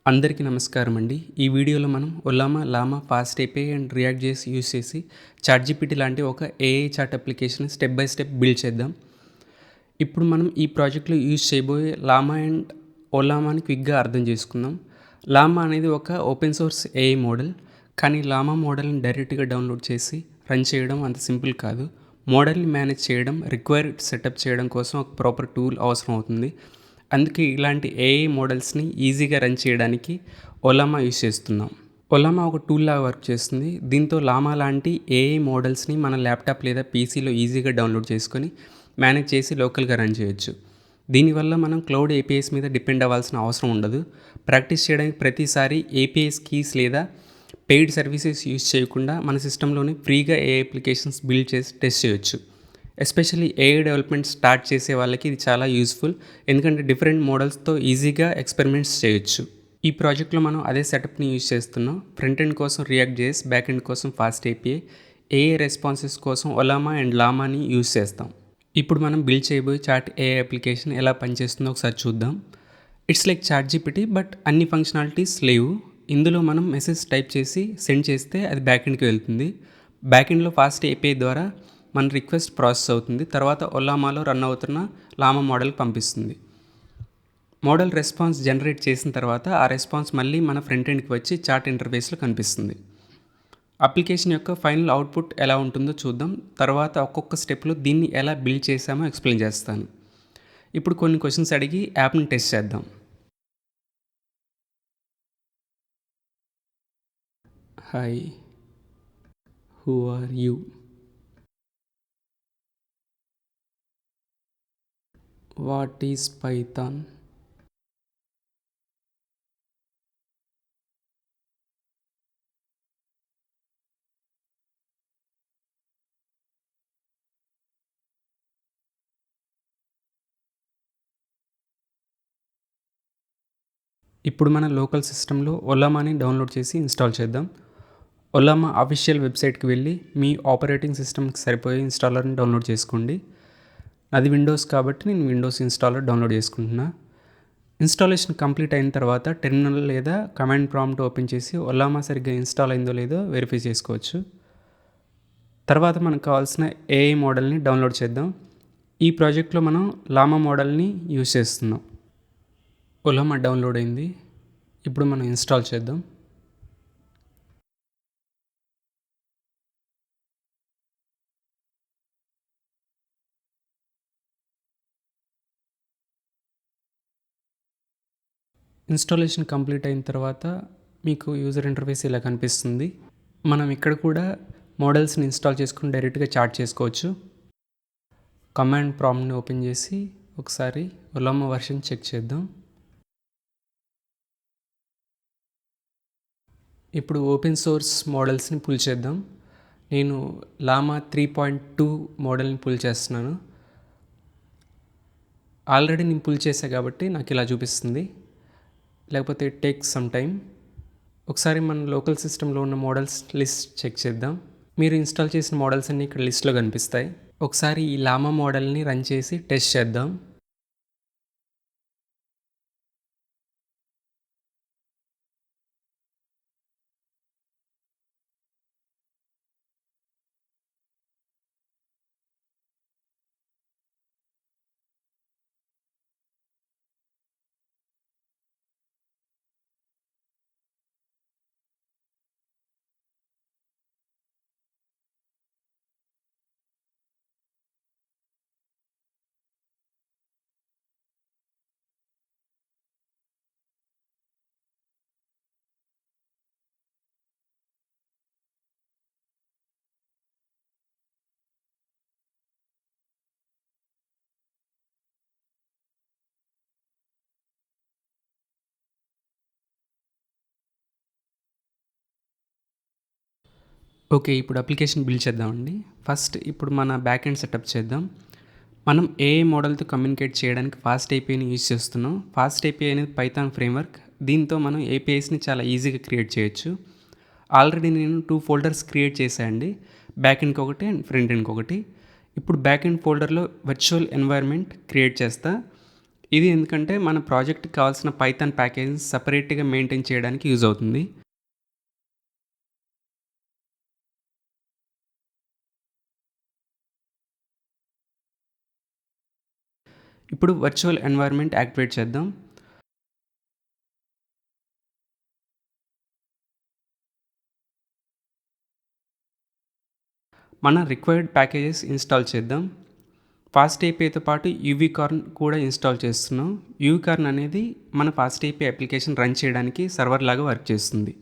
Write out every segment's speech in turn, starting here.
అందరికీ నమస్కారం అండి. ఈ వీడియోలో మనం Ollama, Llama, Fast API and React JS use చేసి చాట్‌జీపీటీ లాంటి ఒక AI chat application step by step build చేద్దాం. ఇప్పుడు మనం ఈ ప్రాజెక్ట్‌లో యూజ్ చేయబోయే లామా అండ్ ఒల్లామాని క్విక్‌గా అర్థం చేసుకుందాం. లామా అనేది ఒక ఓపెన్ సోర్స్ ఏఐ మోడల్. కానీ లామా మోడల్‌ని డైరెక్ట్‌గా డౌన్‌లోడ్ చేసి రన్ చేయడం అంత సింపుల్ కాదు. మోడల్‌ని మేనేజ్ చేయడం, రిక్వైర్డ్ సెటప్ చేయడం కోసం ఒక ప్రాపర్ టూల్ అవసరం అవుతుంది. అందుకే ఇలాంటి ఏఐ మోడల్స్ని ఈజీగా రన్ చేయడానికి ఒలామా యూస్ చేస్తున్నాం. ఒలామా ఒక టూల్ లాగా వర్క్ చేస్తుంది. దీంతో లామా లాంటి ఏఐ మోడల్స్ని మన ల్యాప్టాప్ లేదా పీసీలో ఈజీగా డౌన్లోడ్ చేసుకొని మేనేజ్ చేసి లోకల్గా రన్ చేయొచ్చు. దీనివల్ల మనం క్లౌడ్ ఏపీఐస్ మీద డిపెండ్ అవ్వాల్సిన అవసరం ఉండదు. ప్రాక్టీస్ చేయడానికి ప్రతిసారి ఏపీఐస్ కీస్ లేదా పెయిడ్ సర్వీసెస్ యూస్ చేయకుండా మన సిస్టంలోనే ఫ్రీగా ఏఐ అప్లికేషన్స్ బిల్డ్ చేసి టెస్ట్ చేయొచ్చు. ఎస్పెషల్లీ ఏఐ డెవలప్మెంట్ స్టార్ట్ చేసే వాళ్ళకి ఇది చాలా యూస్ఫుల్. ఎందుకంటే డిఫరెంట్ మోడల్స్తో ఈజీగా ఎక్స్పెరిమెంట్స్ చేయొచ్చు. ఈ ప్రాజెక్ట్లో మనం అదే సెటప్ని యూజ్ చేస్తున్నాం. ఫ్రంట్ ఎండ్ కోసం రియాక్ట్ జేఎస్, బ్యాక్ ఎండ్ కోసం ఫాస్ట్ ఏపీఐ, ఏఐ రెస్పాన్సెస్ కోసం ఒలామా అండ్ లామాని యూజ్ చేస్తాం. ఇప్పుడు మనం బిల్డ్ చేయబోయే చాట్ ఏఐ అప్లికేషన్ ఎలా పనిచేస్తుందో ఒకసారి చూద్దాం. ఇట్స్ లైక్ చాట్‌జీపీటీ, బట్ అన్ని ఫంక్షనాలిటీస్ లేవు. ఇందులో మనం మెసేజ్ టైప్ చేసి సెండ్ చేస్తే అది బ్యాక్ ఎండ్కి వెళ్తుంది. బ్యాక్ ఎండ్లో ఫాస్ట్ ఏపీఐ ద్వారా మన రిక్వెస్ట్ ప్రాసెస్ అవుతుంది. తర్వాత ఒలామాలో రన్ అవుతున్న లామా మోడల్కి పంపిస్తుంది. మోడల్ రెస్పాన్స్ జనరేట్ చేసిన తర్వాత ఆ రెస్పాన్స్ మళ్ళీ మన ఫ్రంట్ ఎండ్కి వచ్చి చాట్ ఇంటర్ఫేస్లో కనిపిస్తుంది. అప్లికేషన్ యొక్క ఫైనల్ అవుట్పుట్ ఎలా ఉంటుందో చూద్దాం. తర్వాత ఒక్కొక్క స్టెప్లో దీన్ని ఎలా బిల్డ్ చేసామో ఎక్స్ప్లెయిన్ చేస్తాను. ఇప్పుడు కొన్ని క్వశ్చన్స్ అడిగి యాప్ని టెస్ట్ చేద్దాం. Hi, who are you? What is Python? ఇప్పుడు మన లోకల్ సిస్టంలో ఒలామాని డౌన్లోడ్ చేసి ఇన్స్టాల్ చేద్దాం. ఒలామా అఫీషియల్ వెబ్సైట్కి వెళ్ళి మీ ఆపరేటింగ్ సిస్టమ్కి సరిపోయే ఇన్స్టాలర్ని డౌన్లోడ్ చేసుకోండి. అది విండోస్ కాబట్టి నేను విండోస్ ఇన్స్టాలర్ డౌన్లోడ్ చేసుకుంటున్నా. ఇన్స్టాలేషన్ కంప్లీట్ అయిన తర్వాత టెర్మినల్ లేదా కమాండ్ ప్రాంప్ట్ ఓపెన్ చేసి ఒలామా సరిగ్గా ఇన్స్టాల్ అయిందో లేదో వెరిఫై చేసుకోవచ్చు. తర్వాత మనకు కావాల్సిన ఏఐ మోడల్ని డౌన్లోడ్ చేద్దాం. ఈ ప్రాజెక్ట్లో మనం లామా మోడల్ని యూజ్ చేస్తున్నాం. ఒలామా డౌన్లోడ్ అయింది. ఇప్పుడు మనం ఇన్స్టాల్ చేద్దాం. ఇన్స్టాలేషన్ కంప్లీట్ అయిన తర్వాత మీకు యూజర్ ఇంటర్ఫేస్ ఇలా కనిపిస్తుంది. మనం ఇక్కడ కూడా మోడల్స్ని ఇన్స్టాల్ చేసుకుని డైరెక్ట్గా చాట్ చేసుకోవచ్చు. కమాండ్ ప్రాంప్ట్ని ఓపెన్ చేసి ఒకసారి ఒలామా వర్షన్ చెక్ చేద్దాం. ఇప్పుడు ఓపెన్ సోర్స్ మోడల్స్ని పుల్ చేద్దాం. నేను లామా 3.2 మోడల్ని పుల్ చేస్తున్నాను. ఆల్రెడీ నేను పుల్ చేశా కాబట్టి నాకు ఇలా చూపిస్తుంది. లేకపోతే టేక్ సమ్ టైమ్. ఒకసారి మన లోకల్ సిస్టంలో ఉన్న మోడల్స్ లిస్ట్ చెక్ చేద్దాం. మీరు ఇన్స్టాల్ చేసిన మోడల్స్ అన్నీ ఇక్కడ లిస్ట్లో కనిపిస్తాయి. ఒకసారి ఈ లామా మోడల్ని రన్ చేసి టెస్ట్ చేద్దాం. ఓకే, ఇప్పుడు అప్లికేషన్ బిల్డ్ చేద్దామండి. ఫస్ట్ ఇప్పుడు మన బ్యాక్ ఎండ్ సెటప్ చేద్దాం. మనం ఏఐ మోడల్తో కమ్యూనికేట్ చేయడానికి ఫాస్ట్ ఏపీఐని యూజ్ చేస్తున్నాం. ఫాస్ట్ ఏపీఐ అనేది పైథాన్ ఫ్రేమ్వర్క్. దీంతో మనం ఏపీఐస్ని చాలా ఈజీగా క్రియేట్ చేయొచ్చు. ఆల్రెడీ నేను 2 ఫోల్డర్స్ క్రియేట్ చేశానండి. బ్యాక్ ఎండ్కి ఒకటి అండ్ ఫ్రంట్ ఎండ్కి ఒకటి. ఇప్పుడు బ్యాక్ ఎండ్ ఫోల్డర్లో వర్చువల్ ఎన్వైర్న్మెంట్ క్రియేట్ చేస్తా. ఇది ఎందుకంటే మన ప్రాజెక్ట్‌కి కావాల్సిన పైథాన్ ప్యాకేజ్ సెపరేట్‌గా మెయింటైన్ చేయడానికి యూజ్ అవుతుంది. ఇప్పుడు వర్చువల్ ఎన్వైర్న్మెంట్ యాక్టివేట్ చేద్దాం. మన రిక్వైర్డ్ ప్యాకేజెస్ ఇన్‌స్టాల్ చేద్దాం. ఫాస్ట్ ఏపీఐతో పాటు యూవీకార్న్ కూడా ఇన్‌స్టాల్ చేస్తున్నాం. యూవీకార్న్ అనేది మన ఫాస్ట్ ఏపీఐ అప్లికేషన్ రన్ చేయడానికి సర్వర్ లాగా వర్క్ చేస్తుంది.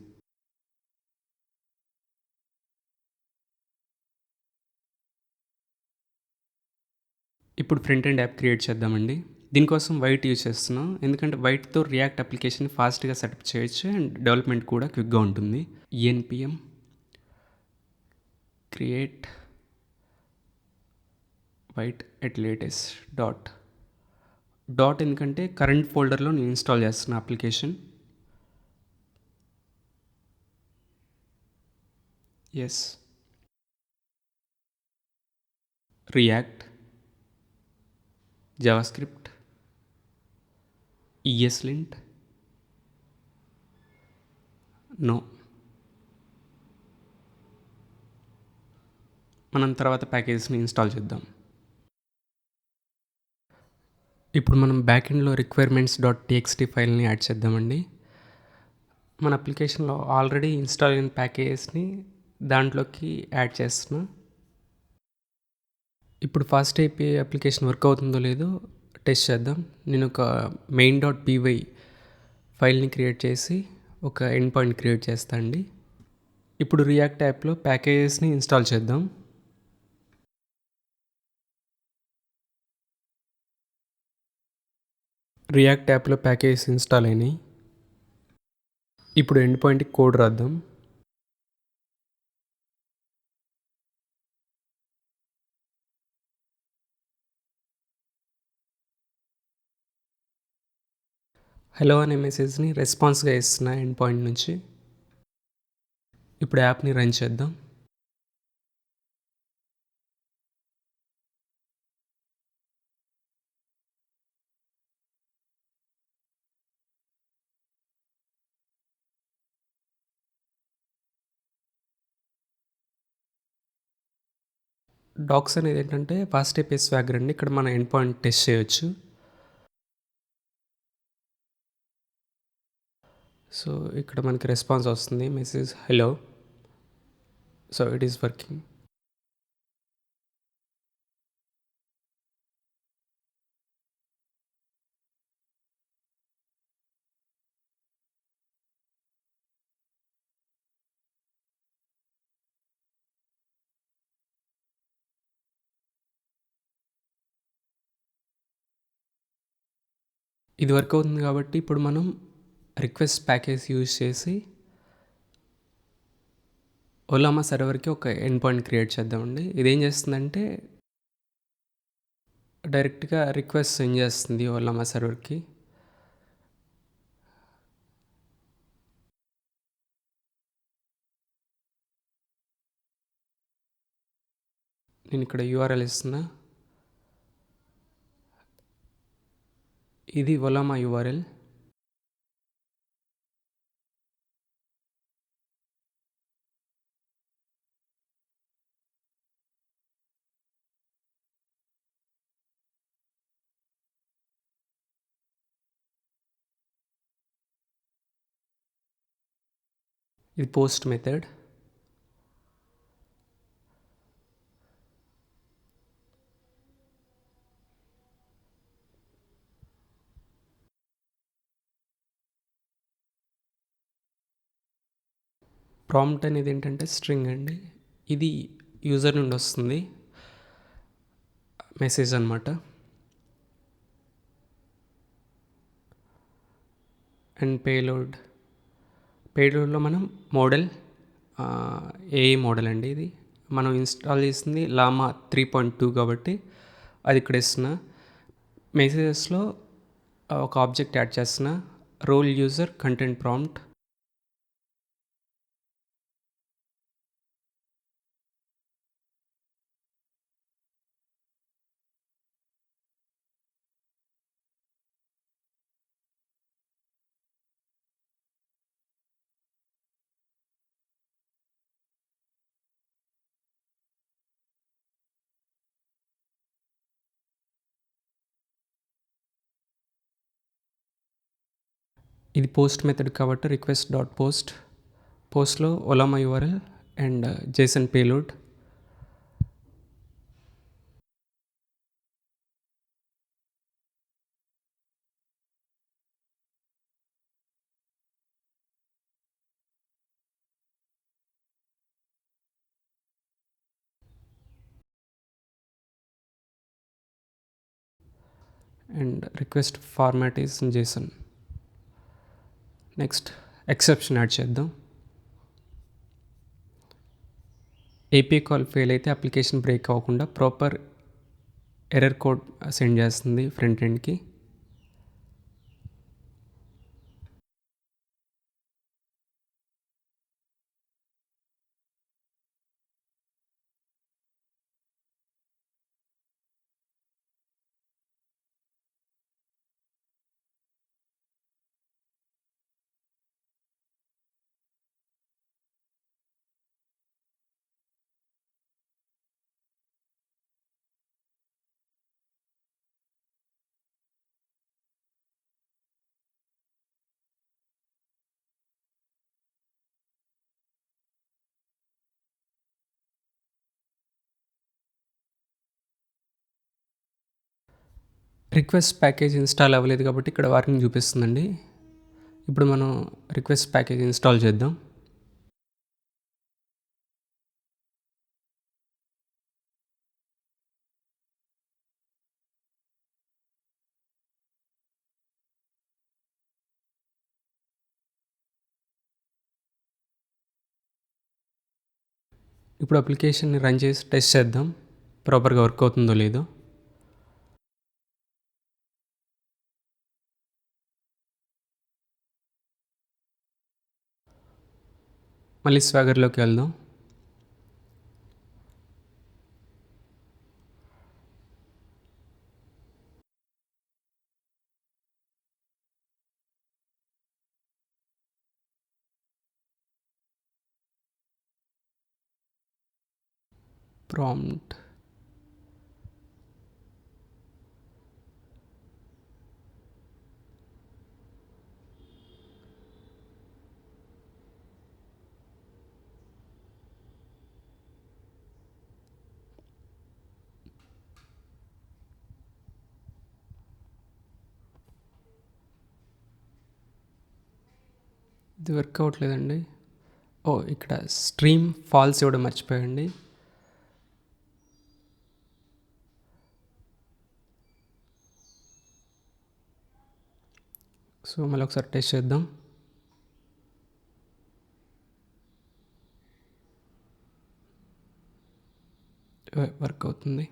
ఇప్పుడు ఫ్రంట్ ఎండ్ యాప్ క్రియేట్ చేద్దామండి. దీనికోసం వైట్ యూజ్ చేస్తున్నాం. ఎందుకంటే వైట్‌తో రియాక్ట్ అప్లికేషన్ ఫాస్ట్‌గా సెటప్ చేయొచ్చు అండ్ డెవలప్‌మెంట్ కూడా క్విక్‌గా ఉంటుంది. Npm create Vite at latest dot ఎందుకంటే కరెంట్ ఫోల్డర్‌లో నేను ఇన్‌స్టాల్ చేస్తున్న application. Yes. React, JavaScript, ESLint, no. మనం తర్వాత ప్యాకేజెస్ని ఇన్‌స్టాల్ చేద్దాం. ఇప్పుడు మనం బ్యాకెండ్‌లో రిక్వైర్మెంట్స్ డాట్ టీఎక్స్టీ ఫైల్ని యాడ్ చేద్దామండి. మన అప్లికేషన్‌లో ఆల్రెడీ ఇన్‌స్టాల్ అయిన ప్యాకేజెస్ని దాంట్లోకి యాడ్ చేస్తున్నా. ఇప్పుడు ఫాస్ట్ ఏపీఐ అప్లికేషన్ వర్క్ అవుతుందో లేదో టెస్ట్ చేద్దాం. నేను ఒక మెయిన్ డాట్ పీవై ఫైల్ని క్రియేట్ చేసి ఒక ఎండ్ పాయింట్ క్రియేట్ చేస్తా అండి. ఇప్పుడు రియాక్ట్ యాప్లో ప్యాకేజెస్ని ఇన్‌స్టాల్ చేద్దాం. రియాక్ట్ యాప్లో ప్యాకేజెస్ ఇన్‌స్టాల్ అయినాయి. ఇప్పుడు ఎండ్ పాయింట్కి కోడ్ రాద్దాం. హలో అనే మెసేజ్ని రెస్పాన్స్గా ఇస్తున్నా ఎండ్ పాయింట్ నుంచి. ఇప్పుడు యాప్ని రన్ చేద్దాం. డాక్స్ అనేది ఏంటంటే ఫాస్ట్ ఏపీఐ స్వాగర్ అండి. ఇక్కడ మన ఎండ్ పాయింట్ టెస్ట్ చేయొచ్చు. సో ఇక్కడ మనకి రెస్పాన్స్ వస్తుంది message hello. So it is working. ఇది వర్క్ అవుతుంది కాబట్టి ఇప్పుడు మనం రిక్వెస్ట్ ప్యాకేజ్ యూజ్ చేసి ఓలామా సర్వర్కి ఒక ఎండ్ పాయింట్ క్రియేట్ చేద్దామండి. ఇదేం చేస్తుందంటే డైరెక్ట్గా రిక్వెస్ట్ సెండ్ చేస్తుంది ఓలామా సర్వర్కి. నేను ఇక్కడ యూఆర్ఎల్ ఇస్తున్నా. ఇది ఓలామా యూఆర్ఎల్. ఇది పోస్ట్ మెథడ్. ప్రాంప్ట్ అనేది ఏంటంటే స్ట్రింగ్ అండి. ఇది యూజర్ నుండి వస్తుంది మెసేజ్ అనమాట. అండ్ పేలోడ్లో మనం మోడల్ ఏఐ మోడల్ అండి. ఇది మనం ఇన్స్టాల్ చేసింది లామా 3.2 కాబట్టి అది ఇక్కడ ఇస్తున్నా. మెసేజెస్లో ఒక ఆబ్జెక్ట్ యాడ్ చేస్తున్నా, రోల్ యూజర్ కంటెంట్ ప్రాంప్ట్. ఇది పోస్ట్ మెథడ్ కాబట్టి రిక్వెస్ట్ డాట్ పోస్ట్ పోస్ట్లో Ollama URL and JSON payload. And request format is JSON. Next exception add చేద్దాం. ఏపీఐ కాల్ ఫెయిల్ అయితే అప్లికేషన్ బ్రేక్ అవ్వకుండా ప్రాపర్ ఎర్రర్ కోడ్ సెండ్ చేస్తుంది front ఎండ్కి. Request package install అవ్వలేదు కాబట్టి ఇక్కడ వార్నింగ్ చూపిస్తుందండి. ఇప్పుడు మనం రిక్వెస్ట్ ప్యాకేజ్ ఇన్స్టాల్ చేద్దాం. ఇప్పుడు అప్లికేషన్ని రన్ చేసి టెస్ట్ చేద్దాం ప్రాపర్గా వర్క్ అవుతుందో లేదో. మళ్ళీ స్వాగర్లోకి వెళ్దాం. ప్రాంప్ట్ ఇది వర్క్ అవ్వట్లేదండి. ఇక్కడ స్ట్రీమ్ ఫాల్స్ ఇవ్వడం మర్చిపోయండి. సో మళ్ళీ ఒకసారి టెస్ట్ చేద్దాం. వర్క్ అవుతుంది.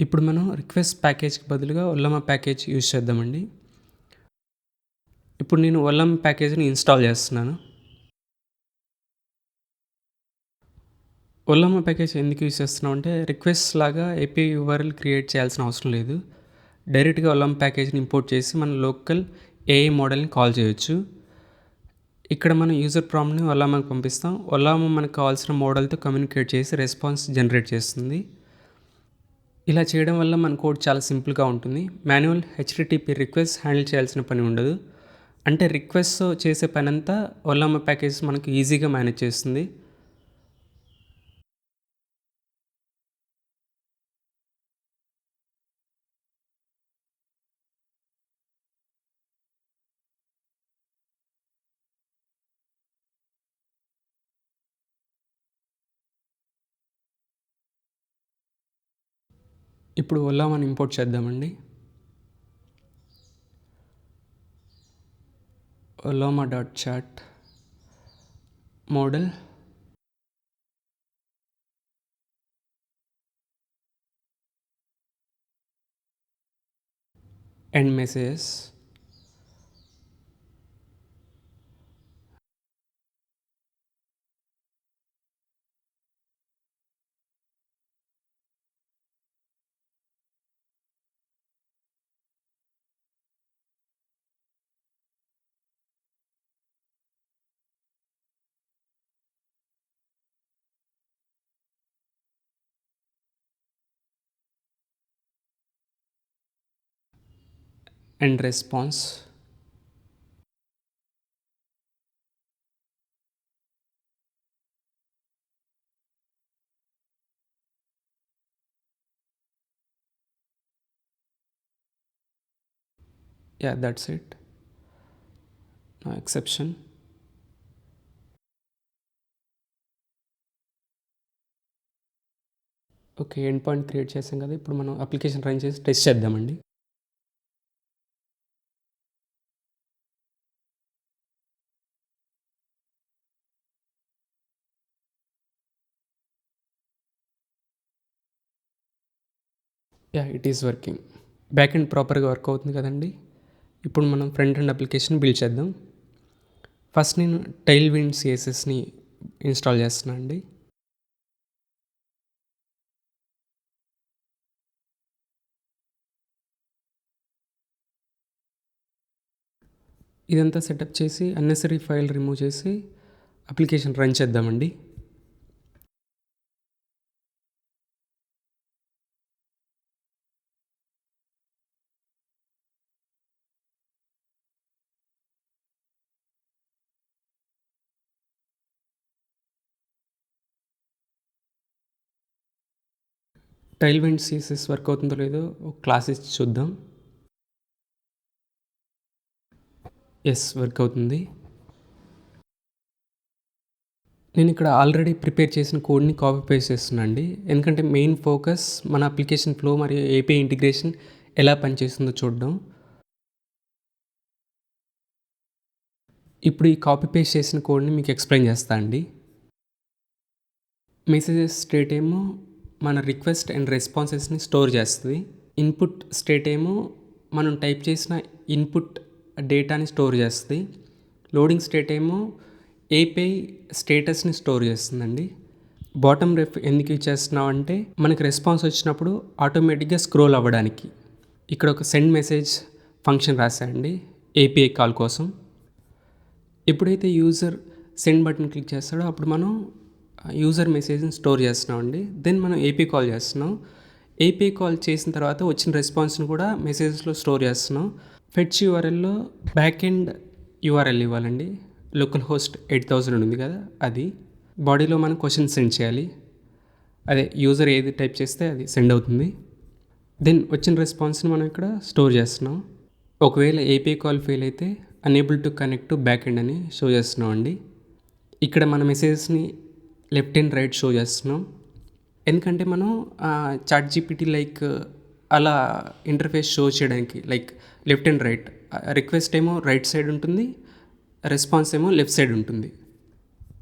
ఇప్పుడు మనం రిక్వెస్ట్ ప్యాకేజ్కి బదులుగా ఒల్లమా ప్యాకేజ్ యూజ్ చేద్దామండి. ఇప్పుడు నేను ఒల్లమా ప్యాకేజ్ని ఇన్స్టాల్ చేస్తున్నాను. ఒల్లమా ప్యాకేజ్ ఎందుకు యూజ్ చేస్తున్నాం అంటే రిక్వెస్ట్ లాగా ఏపీఐ యూఆర్ఎల్ క్రియేట్ చేయాల్సిన అవసరం లేదు. డైరెక్ట్గా ఒల్లమా ప్యాకేజ్ని ఇంపోర్ట్ చేసి మన లోకల్ ఏఐ మోడల్ని కాల్ చేయొచ్చు. ఇక్కడ మనం యూజర్ ప్రాంప్ట్ని ఒల్లామాకి పంపిస్తాం. ఒల్లామా మనకు కావాల్సిన మోడల్తో కమ్యూనికేట్ చేసి రెస్పాన్స్ జనరేట్ చేస్తుంది. ఇలా చేయడం వల్ల మన కోడ్ చాలా సింపుల్గా ఉంటుంది. మాన్యువల్ హెచ్టిటిపి రిక్వెస్ట్ హ్యాండిల్ చేయాల్సిన పని ఉండదు. అంటే రిక్వెస్ట్ చేసే పని అంతా ఒల్లామా ప్యాకేజ్ మనకు ఈజీగా మేనేజ్ చేస్తుంది. ఇప్పుడు ఒల్లామాని ఇంపోర్ట్ చేద్దామండి. Ollama dot chat model and messages. and response. Yeah, that's it. No exception. Okay. End point create చేసాం కదా! ఇప్పుడు మనం అప్లికేషన్ రన్ చేసి టెస్ట్ చేద్దామండి. Yeah! It is working. Back end ప్రాపర్‌గా వర్క్ అవుతుంది కదండీ! ఇప్పుడు మనం ఫ్రంట్ ఎండ్ అప్లికేషన్ బిల్డ్ చేద్దాం. ఫస్ట్ నేను టైల్ విండ్ సీఎస్ఎస్‌ని ఇన్‌స్టాల్ చేస్తున్నా అండి. ఇదంతా సెటప్ చేసి అన్నెసరీ ఫైల్ రిమూవ్ చేసి అప్లికేషన్ రన్ చేద్దామండి. టైల్ విండ్ సీఎస్ఎస్ వర్క్ అవుతుందో లేదో ఒక క్లాస్ ఇచ్చి చూద్దాం. యెస్, వర్క్ అవుతుంది. నేను ఇక్కడ ఆల్రెడీ ప్రిపేర్ చేసిన కోడ్‌ని కాపీ పేస్ట్ చేస్తున్నా అండి. ఎందుకంటే మెయిన్ ఫోకస్ మన అప్లికేషన్ ఫ్లో మరియు ఏపీఐ ఇంటిగ్రేషన్ ఎలా పనిచేస్తుందో చూడడం. ఇప్పుడు ఈ కాపీ పేస్ట్ చేసిన కోడ్‌ని మీకు ఎక్స్‌ప్లెయిన్ చేస్తా అండి. మెసేజెస్ స్టేట్ ఏమో మన రిక్వెస్ట్ అండ్ రెస్పాన్సెస్‌ని స్టోర్ చేస్తది. ఇన్పుట్ స్టేట్ ఏమో మనం టైప్ చేసిన ఇన్పుట్ డేటాని స్టోర్ చేస్తది. లోడింగ్ స్టేట్ ఏమో ఏపీఐ స్టేటస్‌ని స్టోర్ చేస్తుందండి. బాటమ్ రెఫ్ ఎందుకు ఇచ్చేస్తున్నాం అంటే మనకి రెస్పాన్స్ వచ్చినప్పుడు ఆటోమేటిక్గా స్క్రోల్ అవ్వడానికి. ఇక్కడ ఒక సెండ్ మెసేజ్ ఫంక్షన్ రాశానండి ఏపీఐ కాల్ కోసం. ఎప్పుడైతే యూజర్ సెండ్ బటన్ క్లిక్ చేస్తాడో అప్పుడు మనం యూజర్ మెసేజ్ని స్టోర్ చేస్తున్నామండి. దెన్ మనం ఏపీఐ కాల్ చేస్తున్నాం. ఏపీఐ కాల్ చేసిన తర్వాత వచ్చిన రెస్పాన్స్ని కూడా మెసేజెస్లో స్టోర్ చేస్తున్నాం. ఫెచ్ యూఆర్ఎల్లో బ్యాక్ ఎండ్ యూఆర్ఎల్ ఇవ్వాలండి. లోకల్ హోస్ట్ 8000 ఉంది కదా అది. బాడీలో మనం క్వశ్చన్ సెండ్ చేయాలి. అదే యూజర్ ఏది టైప్ చేస్తే అది సెండ్ అవుతుంది. దెన్ వచ్చిన రెస్పాన్స్ని మనం ఇక్కడ స్టోర్ చేస్తున్నాం. ఒకవేళ ఏపీఐ కాల్ ఫెయిల్ అయితే unable to connect to back end అని షో చేస్తున్నాం అండి. ఇక్కడ మన మెసేజెస్ని లెఫ్ట్ అండ్ రైట్ షో చేస్తున్నాం. ఎందుకంటే మనం చాట్ జీపీటీ లైక్ అలా ఇంటర్ఫేస్ షో చేయడానికి like left and right. Request ఏమో రైట్ సైడ్ ఉంటుంది, రెస్పాన్స్ ఏమో లెఫ్ట్ సైడ్ ఉంటుంది.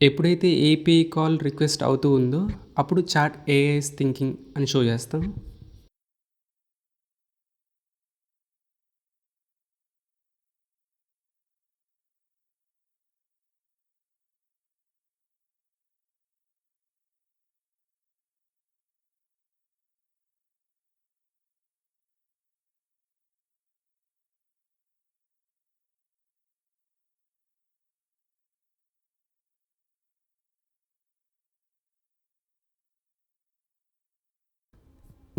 ఎప్పుడైతే ఏపీఐ కాల్ రిక్వెస్ట్ అవుతూ ఉందో అప్పుడు చాట్ ఏఐ ఇస్ థింకింగ్ అని షో చేస్తాం.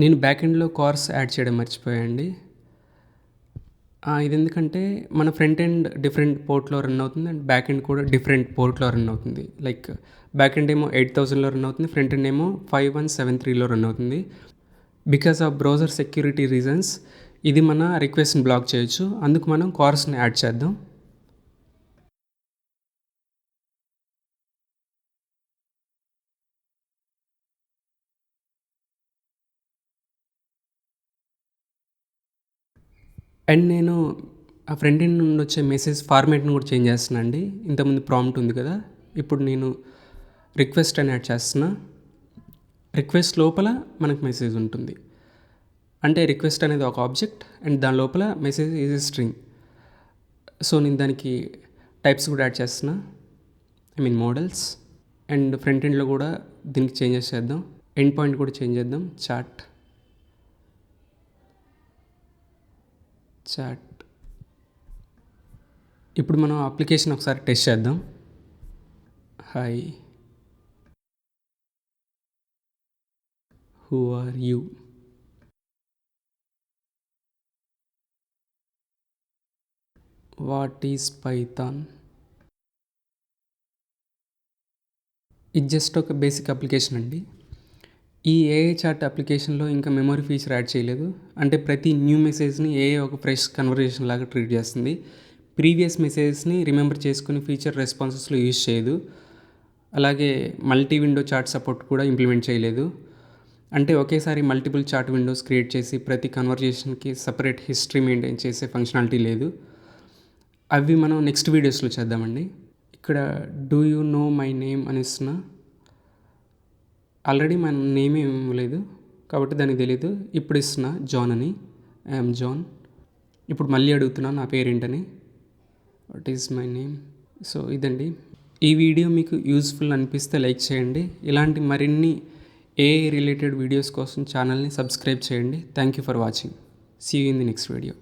నేను బ్యాక్ ఎండ్లో కార్స్ యాడ్ చేయడం మర్చిపోయానండి. ఇది ఎందుకంటే మన ఫ్రంట్ ఎండ్ డిఫరెంట్ పోర్ట్లో రన్ అవుతుంది అండ్ బ్యాక్ ఎండ్ కూడా డిఫరెంట్ పోర్ట్లో రన్ అవుతుంది. లైక్ బ్యాక్ ఎండ్ ఏమో 8000లో రన్ అవుతుంది, ఫ్రంట్ ఎండ్ ఏమో 5173లో రన్ అవుతుంది. Because of browser security reasons ఇది మన రిక్వెస్ట్ని బ్లాక్ చేయొచ్చు. అందుకు మనం కార్స్ని యాడ్ చేద్దాం. అండ్ నేను ఆ ఫ్రంట్ ఎండ్ నుండి వచ్చే మెసేజ్ ఫార్మాట్ని కూడా చేంజ్ చేస్తున్నా అండి. ఇంతకుముందు ప్రాంప్ట్ ఉంది కదా, ఇప్పుడు నేను రిక్వెస్ట్ అని యాడ్ చేస్తున్నా. రిక్వెస్ట్ లోపల మనకు మెసేజ్ ఉంటుంది. అంటే రిక్వెస్ట్ అనేది ఒక ఆబ్జెక్ట్ అండ్ దాని లోపల message is a string. So నేను దానికి టైప్స్ కూడా యాడ్ చేస్తున్నా, I mean models. And front ఎండ్లో కూడా దీనికి చేంజెస్ చేద్దాం. ఎండ్ పాయింట్ కూడా చేంజ్ చేద్దాం. చాట్ ఇప్పుడు మనం అప్లికేషన్ ఒకసారి టెస్ట్ చేద్దాం. Hi, who are you? What is Python? ఇది జస్ట్ ఒక బేసిక్ అప్లికేషన్ అండి. ఈ ఏఐ చాట్ అప్లికేషన్లో ఇంకా మెమరీ ఫీచర్ యాడ్ చేయలేదు. అంటే ప్రతి న్యూ మెసేజ్ని ఏఐ ఒక ఫ్రెష్ కన్వర్జేషన్ లాగా ట్రీట్ చేస్తుంది. ప్రీవియస్ మెసేజెస్ని రిమెంబర్ చేసుకుని ఫీచర్ రెస్పాన్సెస్లో యూజ్ చేయదు. అలాగే మల్టీ విండో చాట్ సపోర్ట్ కూడా ఇంప్లిమెంట్ చేయలేదు. అంటే ఒకేసారి మల్టిపుల్ చాట్ విండోస్ క్రియేట్ చేసి ప్రతి కన్వర్జేషన్కి సపరేట్ హిస్టరీ మెయింటైన్ చేసే ఫంక్షనాలిటీ లేదు. అవి మనం నెక్స్ట్ వీడియోస్లో చేద్దామండి. ఇక్కడ do you know my name అని ఇస్తున్నా. ఆల్రెడీ మన నేమ్ ఏం లేదు కాబట్టి దానికి తెలీదు. ఇప్పుడు ఇస్తున్నా జాన్ అని. I'm John. ఇప్పుడు మళ్ళీ అడుగుతున్నా నా పేరేంటని. What is my name? So ఇదండి. ఈ వీడియో మీకు యూస్ఫుల్ అనిపిస్తే లైక్ చేయండి. ఇలాంటి మరిన్ని ఏఐ రిలేటెడ్ వీడియోస్ కోసం ఛానల్ని సబ్స్క్రైబ్ చేయండి. Thank you for watching. See you in the next video.